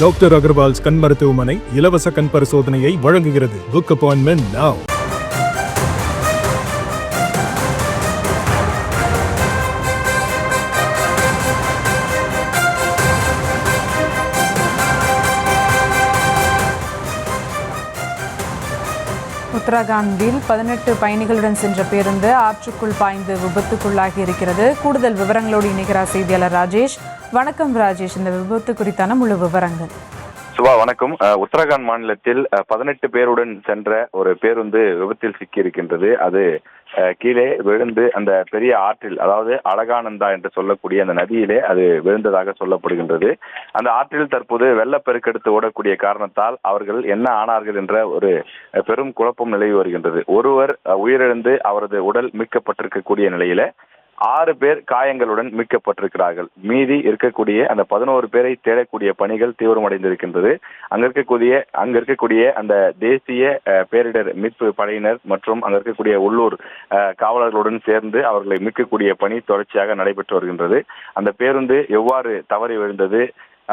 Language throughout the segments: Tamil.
டாக்டர் அகர்வால்ஸ் கண் மருத்துவமனை இலவச கண் பரிசோதனையை வழங்குகிறது. Book appointment now. உத்தரகாண்டில் 18 பயணிகளுடன் சென்ற பேருந்து ஆற்றுக்குள் பாய்ந்து விபத்துக்குள்ளாகி இருக்கிறது. கூடுதல் விவரங்களோடு இணைகிறார் செய்தியாளர் ராஜேஷ். வணக்கம் ராஜேஷ், இந்த விபத்து குறித்தான முழு விவரங்கள். சுபா வணக்கம். உத்தரகாண்ட் மாநிலத்தில் 18 பேருடன் சென்ற ஒரு பேருந்து விபத்தில் சிக்கி இருக்கின்றது. அது கீழே விழுந்து அந்த பெரிய ஆற்றில், அதாவது அழகானந்தா என்று சொல்லக்கூடிய அந்த நதியிலே அது விழுந்ததாக சொல்லப்படுகின்றது. அந்த ஆற்றில் தற்போது வெள்ளப்பெருக்கெடுத்து ஓடக்கூடிய காரணத்தால் அவர்கள் என்ன ஆனார்கள் என்ற ஒரு பெரும் குழப்பம் நிலவி வருகின்றது. ஒருவர் உயிரிழந்து அவரது உடல் மீட்கப்பட்டிருக்கக்கூடிய நிலையில 6 பேர் காயங்களுடன் மீட்கப்பட்டிருக்கிறார்கள். மீதி இருக்கக்கூடிய அந்த 11 பேரை தேடக்கூடிய பணிகள் தீவிரமடைந்திருக்கின்றது. அங்க இருக்கக்கூடிய அந்த தேசிய பேரிடர் மீட்பு படையினர் மற்றும் அங்க இருக்கக்கூடிய உள்ளூர் காவலர்களுடன் சேர்ந்து அவர்களை மீட்கக்கூடிய பணி தொடர்ச்சியாக நடைபெற்று வருகின்றது. அந்த பேருந்து எவ்வாறு தவறி விழுந்தது,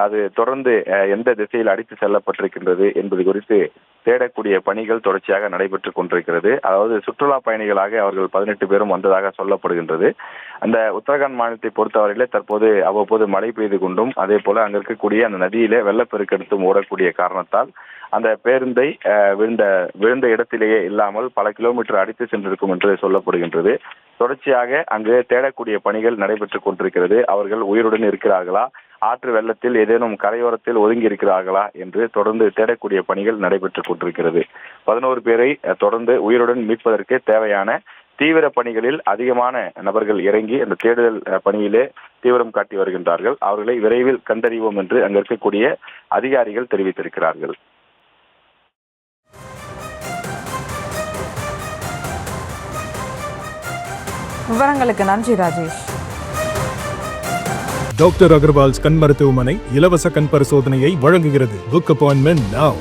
அது தொடர்ந்து எந்த திசையில் அடித்து செல்லப்பட்டிருக்கின்றது என்பது குறித்து தேடக்கூடிய பணிகள் தொடர்ச்சியாக நடைபெற்றுக் கொண்டிருக்கிறது. அதாவது சுற்றுலா பயணிகளாக அவர்கள் 18 பேரும் வந்ததாக சொல்லப்படுகின்றது. அந்த உத்தரகாண்ட் மாநிலத்தை பொறுத்தவரையிலே தற்போது அவ்வப்போது மழை பெய்து கொண்டும் அதே போல அங்க இருக்கக்கூடிய அந்த நதியிலே வெள்ளப்பெருக்கெடுத்தும் ஓடக்கூடிய காரணத்தால் அந்த பேருந்தை விழுந்த இடத்திலேயே இல்லாமல் பல கிலோமீட்டர் அடித்து சென்றிருக்கும் என்று சொல்லப்படுகின்றது. தொடர்ச்சியாக அங்கு தேடக்கூடிய பணிகள் நடைபெற்றுக் கொண்டிருக்கிறது. அவர்கள் உயிருடன் இருக்கிறார்களா, ஆற்று வெள்ளத்தில் ஏதேனும் கரையோரத்தில் ஒதுங்கி இருக்கிறார்களா என்று தொடர்ந்து தேடக்கூடிய பணிகள் நடைபெற்றுக் கொண்டிருக்கிறது. 11 பேரை தொடர்ந்து உயிருடன் மீட்பதற்கு தேவையான தீவிர பணிகளில் அதிகமான நபர்கள் இறங்கி அந்த தேடுதல் பணியிலே தீவிரம் காட்டி வருகின்றார்கள். அவர்களை விரைவில் கண்டறிவோம் என்று அங்கு இருக்கக்கூடிய அதிகாரிகள் தெரிவித்திருக்கிறார்கள். விவரங்களுக்கு நன்றி ராஜேஷ். டாக்டர் அகர்வால்ஸ் கண் மருத்துவமனை இலவச கண் பரிசோதனையை வழங்குகிறது. Book appointment now.